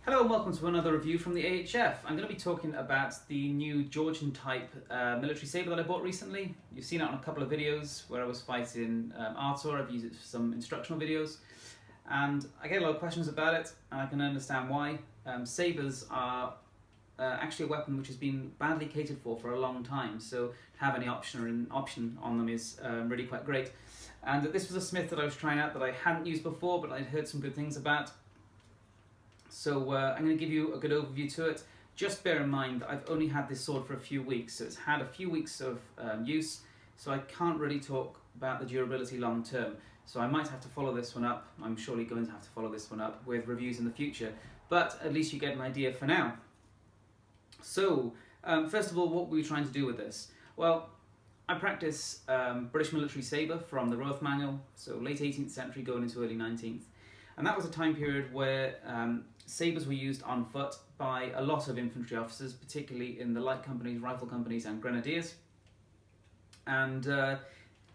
Hello and welcome to another review from the AHF. I'm going to be talking about the new Georgian type military sabre that I bought recently. You've seen it on a couple of videos where I was fighting Arthur. I've used it for some instructional videos and I get a lot of questions about it and I can understand why. Sabres are actually a weapon which has been badly catered for a long time, so to have any option on them is really quite great. And this was a smith that I was trying out that I hadn't used before but I'd heard some good things about. So I'm going to give you a good overview to it. Just bear in mind that I've only had this sword for a few weeks, so it's had a few weeks of use, so I can't really talk about the durability long term. So I might have to follow this one up, I'm surely going to have to follow this one up with reviews in the future, but at least you get an idea for now. So, first of all, what were we trying to do with this? Well, I practice British Military Sabre from the Roth Manual, so late 18th century going into early 19th. And that was a time period where sabres were used on foot by a lot of infantry officers, particularly in the light companies, rifle companies and grenadiers. And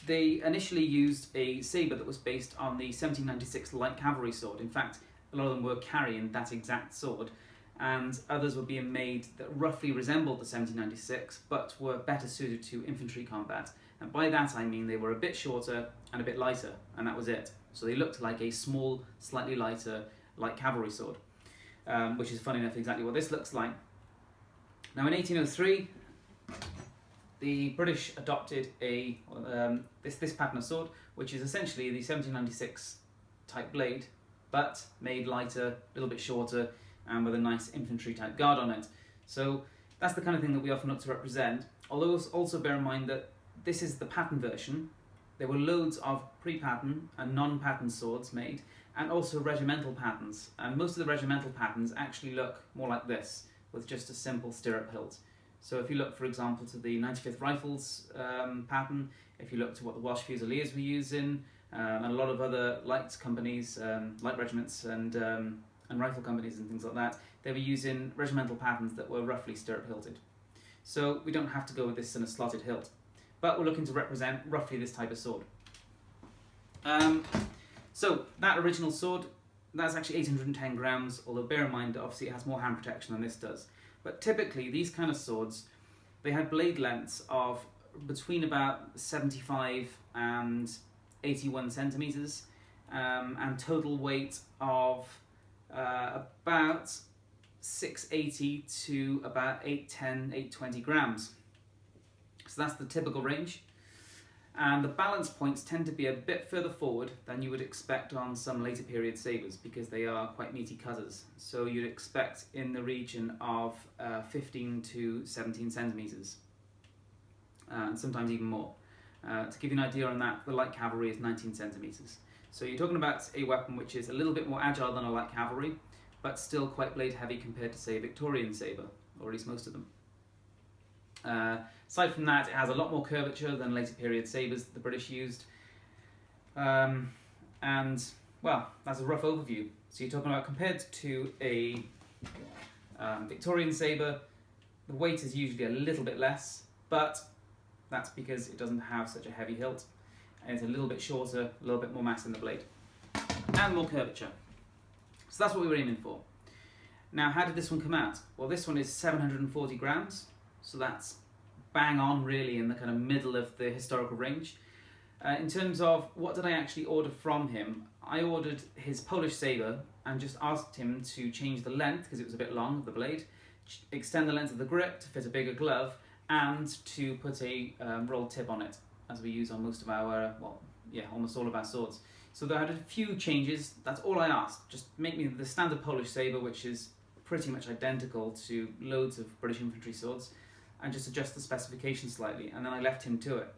they initially used a sabre that was based on the 1796 light cavalry sword. In fact, a lot of them were carrying that exact sword, and others were being made that roughly resembled the 1796 but were better suited to infantry combat. And by that I mean they were a bit shorter and a bit lighter, and that was it. So they looked like a small, slightly lighter light cavalry sword, which is funny enough exactly what this looks like. Now in 1803, the British adopted this pattern of sword, which is essentially the 1796 type blade, but made lighter, a little bit shorter, and with a nice infantry type guard on it. So that's the kind of thing that we often look to represent, although also bear in mind that this is the pattern version. There were loads of pre-pattern and non-pattern swords made, and also regimental patterns. And most of the regimental patterns actually look more like this, with just a simple stirrup hilt. So if you look, for example, to the 95th Rifles pattern, if you look to what the Welsh Fusiliers were using, and a lot of other light companies, light regiments and rifle companies and things like that, they were using regimental patterns that were roughly stirrup hilted. So we don't have to go with this in a slotted hilt, but we're looking to represent roughly this type of sword. So that original sword, that's actually 810 grams, although bear in mind that obviously it has more hand protection than this does. But typically these kind of swords, they had blade lengths of between about 75 and 81 centimeters, and total weight of about 680 to about 810, 820 grams. So that's the typical range. And the balance points tend to be a bit further forward than you would expect on some later period sabres, because they are quite meaty cutters. So you'd expect in the region of 15 to 17 centimeters, and sometimes even more. To give you an idea on that, the light cavalry is 19 centimeters. So you're talking about a weapon which is a little bit more agile than a light cavalry, but still quite blade heavy compared to, say, a Victorian sabre, or at least most of them. Aside from that, it has a lot more curvature than later period sabres that the British used. And, well, that's a rough overview. So you're talking about, compared to a Victorian sabre, the weight is usually a little bit less, but that's because it doesn't have such a heavy hilt, and it's a little bit shorter, a little bit more mass in the blade, and more curvature. So that's what we were aiming for. Now, how did this one come out? Well, this one is 740 grams, so that's bang on really in the kind of middle of the historical range. In terms of what did I actually order from him, I ordered his Polish sabre and just asked him to change the length, because it was a bit long of the blade, extend the length of the grip to fit a bigger glove, and to put a rolled tip on it, as we use on most of our, almost all of our swords. So there had a few changes, that's all I asked. Just make me the standard Polish sabre, which is pretty much identical to loads of British infantry swords, and just adjust the specifications slightly, and then I left him to it.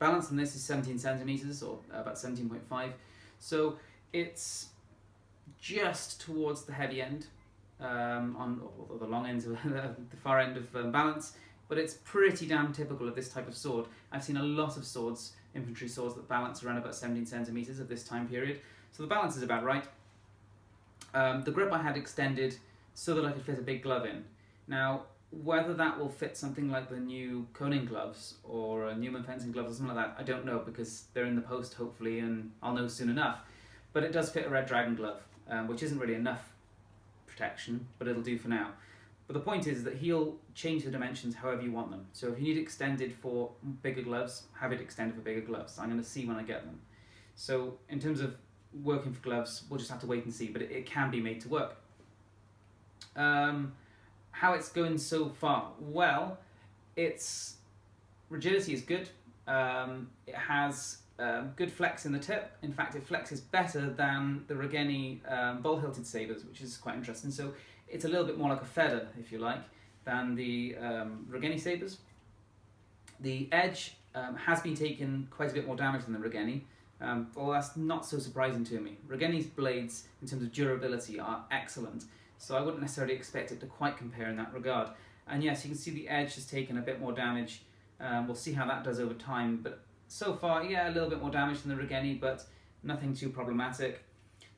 Balance on this is 17 centimeters, or about 17.5, so it's just towards the heavy end, or the long end, the far end of balance, but it's pretty damn typical of this type of sword. I've seen a lot of swords, infantry swords, that balance around about 17 centimeters of this time period, so the balance is about right. The grip I had extended so that I could fit a big glove in. Now, whether that will fit something like the new Koning gloves or Newman fencing gloves or something like that, I don't know, because they're in the post hopefully and I'll know soon enough. But it does fit a Red Dragon glove, which isn't really enough protection, but it'll do for now. But the point is that he'll change the dimensions however you want them. So if you need it extended for bigger gloves, have it extended for bigger gloves. I'm going to see when I get them. So in terms of working for gloves, we'll just have to wait and see, but it can be made to work. How it's going so far? Well, its rigidity is good. It has good flex in the tip. In fact, it flexes better than the Regeni bull-hilted sabres, which is quite interesting. So it's a little bit more like a feather, if you like, than the Regeni sabres. The edge has been taking quite a bit more damage than the Regeni, although that's not so surprising to me. Regeni's blades, in terms of durability, are excellent, so I wouldn't necessarily expect it to quite compare in that regard. And yes, you can see the edge has taken a bit more damage. We'll see how that does over time, but so far, yeah, a little bit more damage than the Regeni, but nothing too problematic.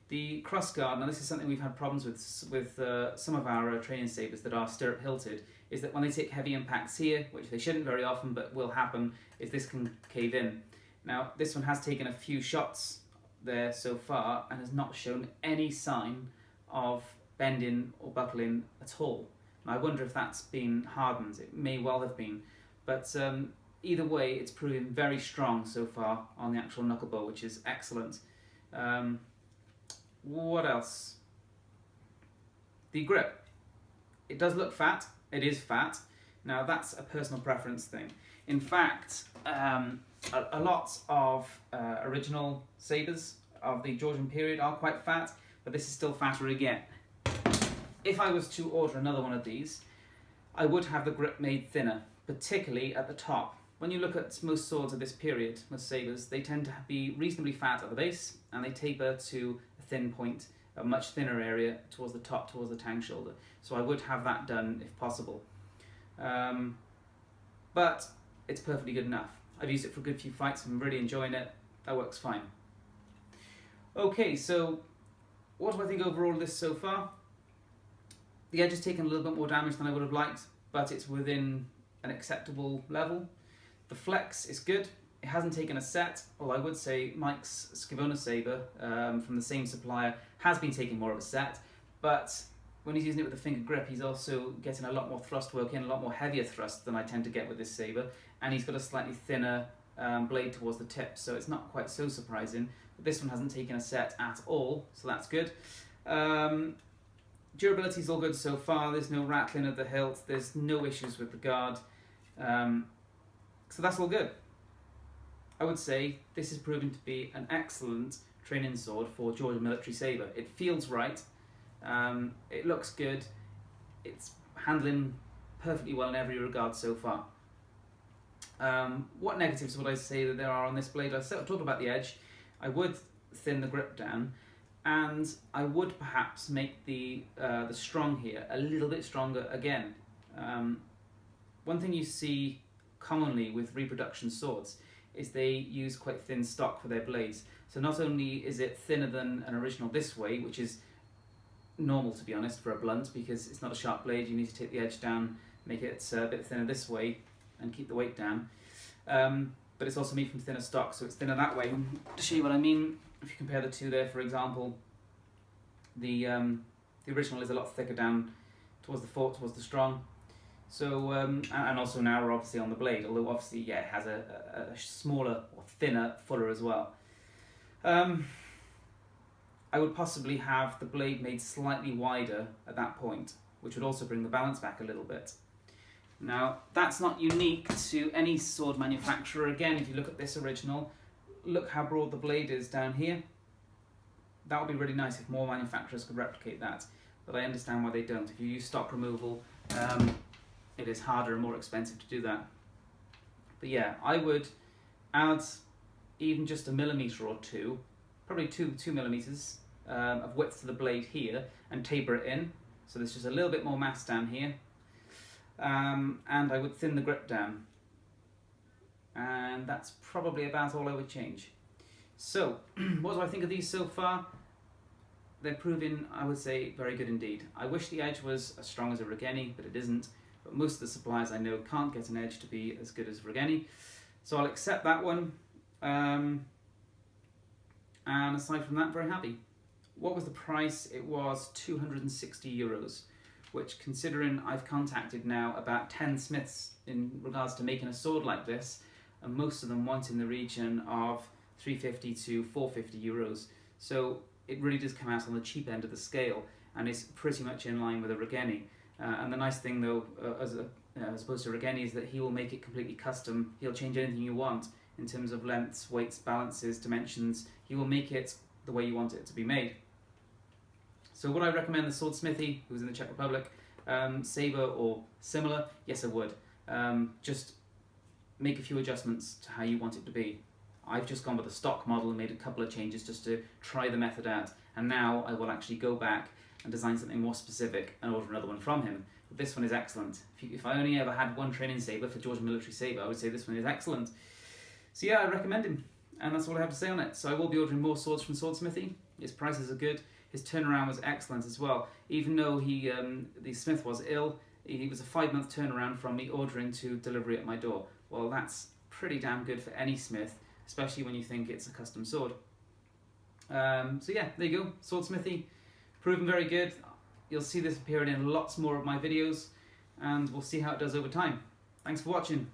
The crossguard, now this is something we've had problems with some of our training sabres that are stirrup hilted, is that when they take heavy impacts here, which they shouldn't very often but will happen, is this can cave in. Now this one has taken a few shots there so far and has not shown any sign of bending or buckling at all. And I wonder if that's been hardened. It may well have been, but either way it's proving very strong so far on the actual knuckle bow, which is excellent. What else? The grip. It does look fat. It is fat. Now that's a personal preference thing. In fact, a lot of original sabres of the Georgian period are quite fat, but this is still fatter again. If I was to order another one of these, I would have the grip made thinner, particularly at the top. When you look at most swords of this period, most sabres, they tend to be reasonably fat at the base, and they taper to a thin point, a much thinner area towards the top, towards the tang shoulder. So I would have that done if possible. But it's perfectly good enough. I've used it for a good few fights, I'm really enjoying it. That works fine. Okay, so what do I think overall of this so far? The edge has taken a little bit more damage than I would have liked, but it's within an acceptable level. The flex is good. It hasn't taken a set, although I would say Mike's Scavona sabre from the same supplier has been taking more of a set, but when he's using it with the finger grip, he's also getting a lot more thrust work in, a lot more heavier thrust than I tend to get with this sabre, and he's got a slightly thinner blade towards the tip, so it's not quite so surprising. But this one hasn't taken a set at all, so that's good. Durability is all good so far. There's no rattling of the hilt, there's no issues with the guard. So that's all good. I would say this is proving to be an excellent training sword for Georgian military sabre. It feels right, it looks good, it's handling perfectly well in every regard so far. What negatives would I say that there are on this blade? I sort of talked about the edge. I would thin the grip down, and I would perhaps make the strong here a little bit stronger again. One thing you see commonly with reproduction swords is they use quite thin stock for their blades. So not only is it thinner than an original this way, which is normal to be honest for a blunt because it's not a sharp blade, you need to take the edge down, make it a bit thinner this way and keep the weight down. But it's also made from thinner stock, so it's thinner that way. To show you what I mean, if you compare the two there, for example, the original is a lot thicker down towards the fort, towards the strong. So, and also narrower obviously on the blade, although obviously, yeah, it has a smaller or thinner fuller as well. I would possibly have the blade made slightly wider at that point, which would also bring the balance back a little bit. Now, that's not unique to any sword manufacturer. Again, if you look at this original, look how broad the blade is down here. That would be really nice if more manufacturers could replicate that, but I understand why they don't. If you use stock removal, it is harder and more expensive to do that. But yeah, I would add even just a millimetre or two, probably two millimetres of width to the blade here and taper it in. So there's just a little bit more mass down here. And I would thin the grip down. And that's probably about all I would change. So, what do I think of these so far? They're proving, I would say, very good indeed. I wish the edge was as strong as a Regeni, but it isn't. But most of the suppliers I know can't get an edge to be as good as Regeni. So I'll accept that one. And aside from that, very happy. what was the price? It was €260, which, considering I've contacted now about 10 smiths in regards to making a sword like this, and most of them want in the region of €350 to €450. So it really does come out on the cheap end of the scale, and is pretty much in line with a Regeni. And the nice thing though, as opposed to Regeni, is that he will make it completely custom. He'll change anything you want in terms of lengths, weights, balances, dimensions. He will make it the way you want it to be made. So would I recommend the Swordsmithy, who's in the Czech Republic, saber or similar? Yes, I would. Just make a few adjustments to how you want it to be. I've just gone with the stock model and made a couple of changes just to try the method out, and now I will actually go back and design something more specific and order another one from him. But this one is excellent. If I only ever had one training saber for Georgian military saber, I would say this one is excellent. So yeah, I recommend him, and that's all I have to say on it. So I will be ordering more swords from Swordsmithy. His prices are good. His turnaround was excellent as well. Even though the smith was ill, it was a 5-month turnaround from me ordering to delivery at my door. Well, that's pretty damn good for any smith, especially when you think it's a custom sword. So yeah, there you go, Swordsmithy, proven very good. You'll see this appearing in lots more of my videos, and we'll see how it does over time. Thanks for watching.